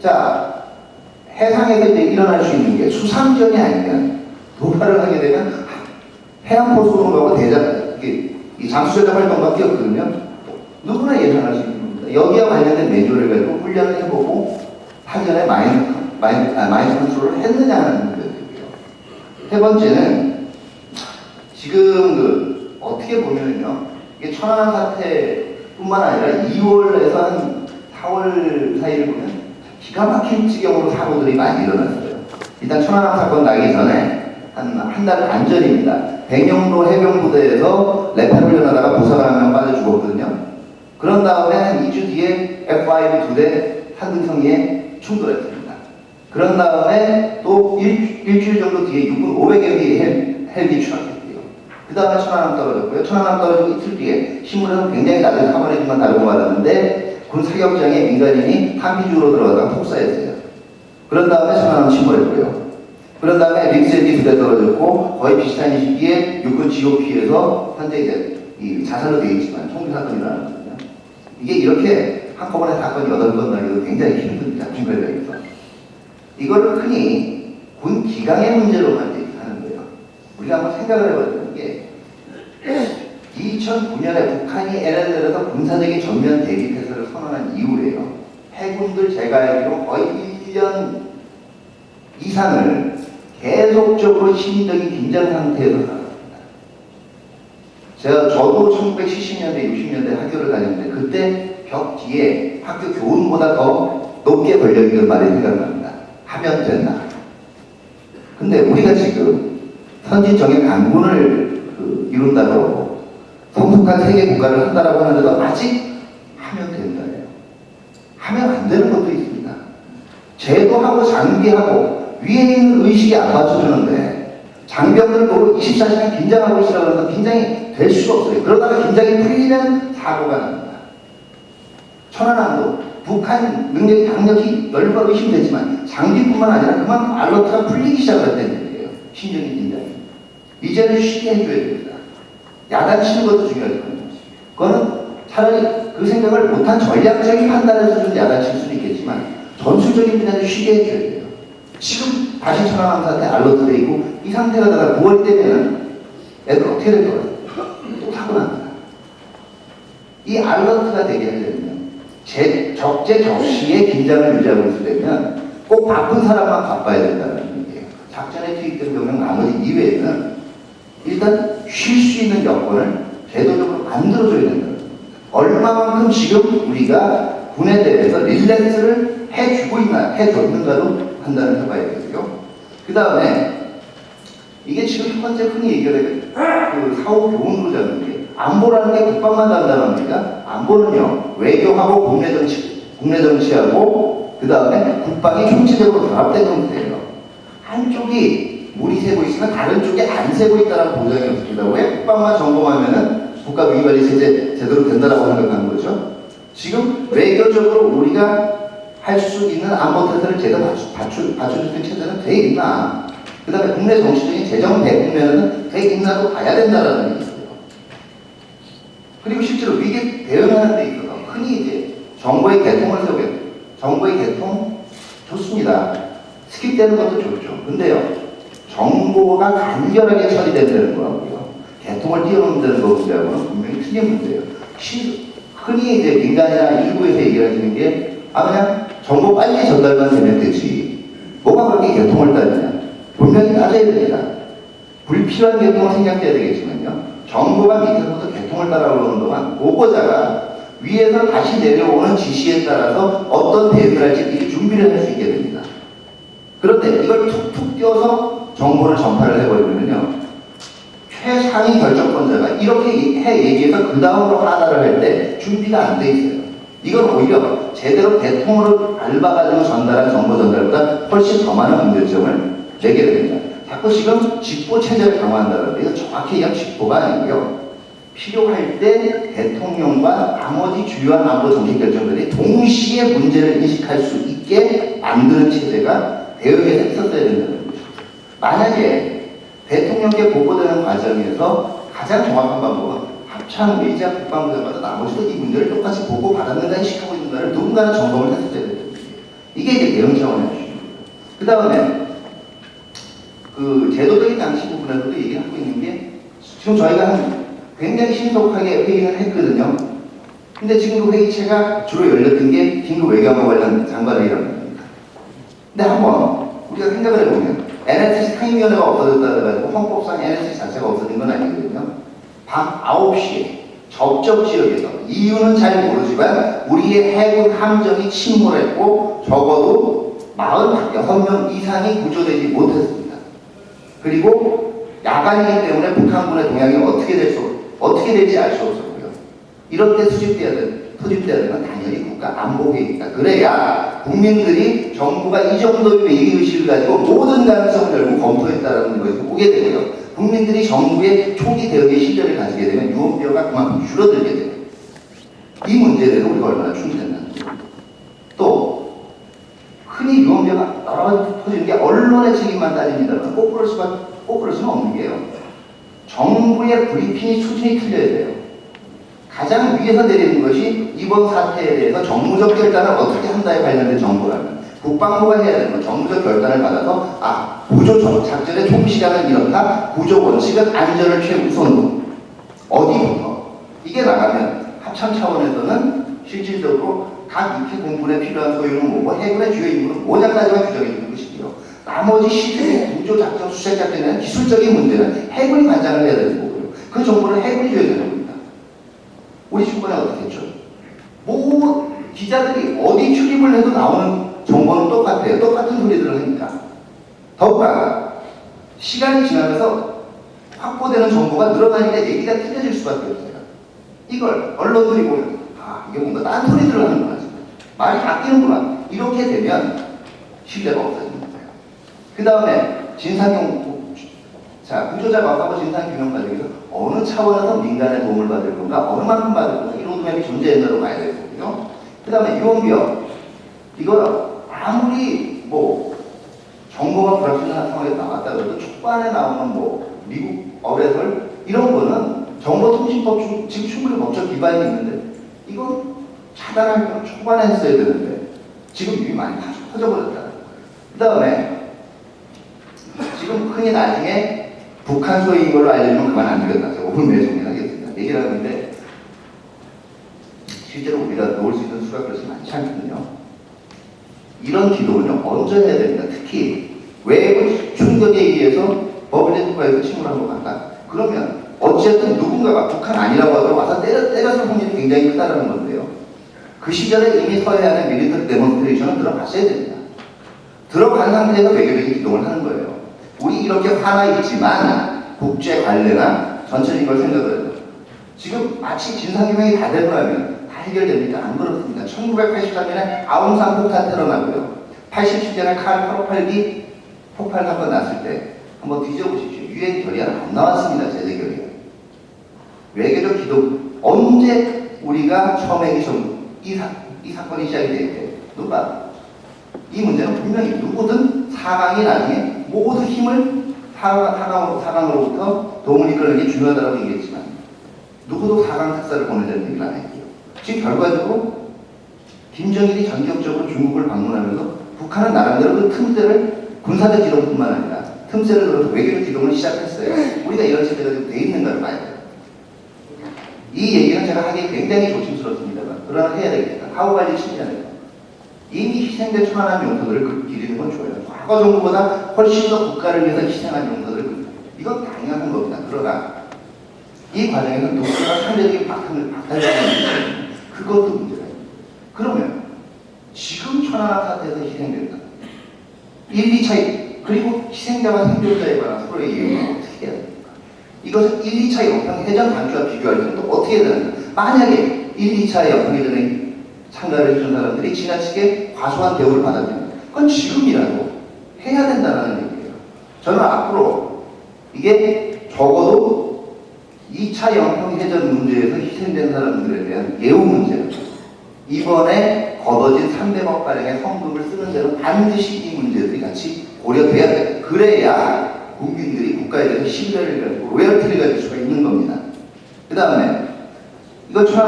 자, 해상에서 이제 일어날 수 있는 게 수상전이 아니면 도발을 하게 되면 해안포 수공하고 이 잠수정자 활동밖에 없거든요. 누구나 예상할 수 있는 겁니다. 여기와 관련된 매뉴얼을 가지고 훈련을 해보고 사전에 마인드 컨트롤을 했느냐 하는 문제들이고요. 세 번째는 지금 어떻게 보면은요, 이게 천안함 사태뿐만 아니라 2월에서 한 4월 사이를 보면 기가 막힌 지경으로 사고들이 많이 일어났어요. 일단 천안함 사건 나기 전에 한 달 반 전입니다. 백령도 해병부대에서 레펠 훈련하다가 부상을 한 명 빠져 죽었거든요. 그런 다음에 한 2주 뒤에 F5 2대 한등성리에 충돌했습니다. 그런 다음에 또 일주일 정도 뒤에 육군 500여 헬기 추락했고요. 그 다음에 천안함 떨어졌고요. 천안함 떨어지고 이틀 뒤에 신문에서 굉장히 낮은 사거리지만 다루고 말았는데 군 사격장에 민간인이 한기주로 들어가다가 폭사했어요. 그런 다음에 천안함 침몰했고요. 그런 다음에 릭스헬기 2대 떨어졌고 거의 비슷한 시기에 육군 GOP에서 현재 이제 이 자살로 되어 있지만 총기 사건이 일어났거든요. 이게 이렇게 한꺼번에 사건이 8건 나기도 굉장히 힘듭니다. 중간에서. 이거를 흔히 군 기강의 문제로만 얘기하는 거예요. 우리가 한번 생각을 해봐야 되는 게 2009년에 북한이 LLL에서 군사적인 전면 대기 태세를 선언한 이후에요. 해군들 제가 알기로 거의 1년 이상을 계속적으로 심리적인 긴장 상태에서 살았습니다. 저도 1970년대, 60년대 학교를 다녔는데 그때 벽 뒤에 학교 교훈보다 더 높게 걸려있는 말이 생각납니다. 하면 된다. 근데 우리가 지금 선진 정예 강군을 이룬다고 성숙한 세계 국가를 한다라고 하는데도 아직 하면 된다예요. 하면 안 되는 것도 있습니다. 제도하고 장비하고 위에 있는 의식이 안 맞춰주는데 장병들 보고 24시간 긴장하고 있으라고 하면 긴장이 될 수가 없어요. 그러다가 긴장이 풀리면 사고가 납니다. 천안함도 북한 능력이 강력히 열과 의심되지만 장비뿐만 아니라 그만큼 알러트가 풀리기 시작했다는 얘기예요. 심적인 긴장이. 이제는 쉬게 해줘야 됩니다. 야단치는 것도 중요하지만 그거는 차라리 그 생각을 못한 전략적인 판단에서 좀 야단칠 수는 있겠지만 전술적인 분야를 쉬게 해줘야 돼요. 지금 다시 천안함 사태 알러트돼 있고 이 상태가 다가 9월 되면은 애들 어떻게 될 거예요? 또 사고 납니다. 이 알러트가 되게 하려면 적재적시에 긴장을 유지하고 있으려면 꼭 바쁜 사람만 바빠야 된다는 얘기예요. 작전에 투입된 병력 나머지 이외에는 일단 쉴 수 있는 여건을 제도적으로 만들어줘야 된다는 겁니다. 얼마만큼 지금 우리가 군에 대해서 릴렉스를 해줬는가도 판단을 해봐야 되고요. 그 다음에 이게 지금 현재 흔히 얘기하는 그 사후 교훈으로 잡는 게 안보라는 게 국방만 담당합니다. 안보는요 외교하고 국내 정치하고 그 다음에 국방이 총체적으로 결합된 형태예요. 한쪽이 물이 새고 있으면 다른 쪽이 안 새고 있다는 보장이 없습니다. 왜 국방만 전공하면은 국가 위기관리 체제 제대로 된다라고 생각하는 거죠? 지금 외교적으로 우리가 할 수 있는 안보 태세를 제대로 받쳐줄 수 있는 체제는 돼 있나? 그 다음에 국내 정치적인 재정 대국면은 돼 있나도 봐야 된다라는 얘기예요. 그리고 실제로 위기에 대응하는 데 있어서 흔히 이제 정보의 개통을 세우게 정보의 개통 좋습니다. 스킵되는 것도 좋죠. 근데요, 정보가 간결하게 처리된다는 거하고요, 개통을 뛰어넘는다는 거 문제하고는 분명히 틀린 문제예요. 흔히 이제 민간이나 일부에서 얘기하시는 게 그냥 정보 빨리 전달만 되면 되지. 뭐가 그렇게 개통을 따지냐? 분명히 따져야 됩니다. 불필요한 개통은 생략돼야 되겠지만요. 정보가 밑에서부터 개통을 따라오는 동안 보고자가 위에서 다시 내려오는 지시에 따라서 어떤 대응을 할지 미리 준비를 할 수 있게 됩니다. 그런데 이걸 툭툭 띄워서 정보를 전파를 해버리면요, 최상위 결정권자가 이렇게 얘기해서 그 다음으로 하나를 할 때 준비가 안 돼 있어요. 이건 오히려 제대로 대통으로 밟아가지고 전달한 정보 전달보다 훨씬 더 많은 문제점을 내게 됩니다. 자꾸 지금 직보 체제를 강화한다는데 이거 정확히 얘기하면 직보가 아니고요, 필요할 때 대통령과 나머지 주요한 안보 정책 결정들이 동시에 문제를 인식할 수 있게 만드는 체제가 대응에서 있었어야 된다는 거죠. 만약에 대통령께 보고되는 과정에서 가장 정확한 방법은 합참 의장 국방부장마다 나머지도 이 문제를 똑같이 보고받았는가 인식하고 있는가를 누군가는 점검을 했어야 됩니다. 이게 이제 대응 차원의 주입니다. 그 다음에 그 제도적인 장치 부분에서도 얘기하고 있는 게 지금 저희가 굉장히 신속하게 회의를 했거든요. 근데 지금 그 회의체가 주로 열렸던 게 긴급 외교안보 관련 장관회의라는 겁니다. 근데 한번 우리가 생각을 해보면 NSC 상임위원회가 없어졌다 해가지고 헌법상 NSC 자체가 없어진 건 아니거든요. 밤 9시에 접점 지역에서 이유는 잘 모르지만 우리의 해군 함정이 침몰했고 적어도 46명 이상이 구조되지 못했습니다. 그리고 야간이기 때문에 북한군의 동향이 어떻게 될지 알 수 없었고요. 이럴 때 토집돼야 되는 건 당연히 국가안보회의입니다. 그래야 국민들이 정부가 이 정도의 위기의식을 가지고 모든 가능성을 열고 검토했다는 것을 보게 되고요. 국민들이 정부의 초기 대응에 신뢰를 가지게 되면 유언비어가 그만큼 줄어들게 돼요. 이 문제에 대해서 우리가 얼마나 충실했는지. 또 흔히 유언비어가 여러 가지 터지는 게 언론의 책임만 따집니다만 꼭 그럴 수는 없는 게요. 정부의 브리핑이 수준이 틀려야 돼요. 가장 위에서 내리는 것이 이번 사태에 대해서 정무적 결단을 어떻게 한다에 관련된 정보라면 국방부가 해야 되는 건 정무적 결단을 받아서 구조 작전의 총 시간을 이렇다. 구조 원칙은 안전을 최우선으로 어디부터 이게 나가면 합참 차원에서는 실질적으로 각 입회 공군에 필요한 소유는 뭐고 해군의 주요 임무는 뭐냐까지만 규정해 주는 것이고요. 나머지 시스템 구조 작전 수색 작전에 대한 기술적인 문제는 해군이 관장을 해야 되는 거고요. 그 정보를 해군이 줘야 되는 겁니다. 우리 주권에 어떻게 했죠? 기자들이 어디 출입을 해도 나오는 정보는 똑같아요. 똑같은 소리들을 하니까. 더구나 시간이 지나면서 확보되는 정보가 늘어나니까 얘기가 틀려질 수밖에 없어요. 이걸 언론들이 보면 이게 뭔가 딴 소리들을 하는구나. 말이 바뀌는구나. 이렇게 되면 신뢰가 없어지는 거예요. 그 다음에 구조자 마법과 진상규명 과정에서 어느 차원에서 민간의 도움을 받을 건가, 어느 만큼 받을 건가, 이 로드맵이 존재한다고 봐야 되거든요. 그 다음에 유언비어. 이거 아무리 정보가 불확실한 상황에 나왔다 그래도 초반에 나오는 미국 어뢰설 이런 거는 정보통신법 지금 충분히 법적 기반이 있는데 이건 차단할 건 초반에 했어야 되는데 지금 이미 많이 퍼져버렸다는 거예요. 그 다음에 지금 흔히 나중에 북한 소유인 걸로 알려주면 그만 안 되겠다. 제가 5분 내에 정리하겠습니다. 얘기를 하는데 실제로 우리가 놓을 수 있는 수가 그렇지 많지 않거든요. 이런 기도는요, 먼저 해야 됩니다. 특히 외부 충격에 의해서 법원의 국가에서 침몰한 것 같다. 그러면 어쨌든 누군가가 북한 아니라고 하더라도 와서 때렸을 확률이 굉장히 크다는 건데요. 그 시절에 이미 서해안의 밀리터리 데몬스트레이션은 들어갔어야 됩니다. 들어간 상태에서 외교적인 기동을 하는 거예요. 우리 이렇게 화나 있지만 국제 관례나 전체적인 걸 생각을 해요. 지금 마치 진상규명이 다 되고 나면 다 해결됩니까? 안 그렇습니다. 1983년에 아웅산 폭탄 테러 나고요. 87년에 칼 858기 폭발 사건 났을 때 한번 뒤져보십시오. 유엔 결의안 안 나왔습니다. 제재 결의안. 외교적 기동 언제 우리가 처음에 이 사건이 시작이 될 때 누가 이 문제는 분명히 누구든 사강이 나중에 모든 힘을 사강으로부터 도움을 이끌는 게 중요하다고 얘기했지만 누구도 사강 특사를 보내자는 얘기를 안 했고요. 지금 결과적으로 김정일이 전격적으로 중국을 방문하면서 북한은 나름대로 그 틈새를 군사적 기동뿐만 아니라 틈새를 들어서 외교적 기동을 시작했어요. 우리가 이런 체제가 돼 있는가를 봐야 돼요. 이 얘기는 제가 하기 굉장히 조심스럽습니다만 그러나 해야 되겠다. 하고관리 심리하네요. 이미 희생된 천안함 용사들을 기리는 건 좋아요. 과거 정부보다 훨씬 더 국가를 위해서 희생한 용사들을 이건 당연한 겁니다. 그러나 이 과정에서 누군가가 상대적인 박탈당하는 그것도 문제예요. 그러면 지금 천안함 사태에서 희생된다. 1, 2차 그리고 희생자와 생존자에 관한 서로의 이해는 어떻게 해야 됩니까? 이것은 1, 2차 영평 해전 단추와 비교할 때는 또 어떻게 해야 되는가? 만약에 1, 2차 영평 해전에 참가를 해준 사람들이 지나치게 과소한 대우를 받았면 그건 지금이라도 해야 된다는 얘기예요. 저는 앞으로 이게 적어도 2차 영평해전 문제에서 희생된 사람들에 대한 예우 문제 이번에 거둬진 300억 가량의 성금을 쓰는 데는 반드시 이 문제들이 같이 고려돼야 돼요. 그래야 국민들이 국가에 대해서 신뢰를 가지고 로열티를 가질 수가 있는 겁니다. 그 다음에 이거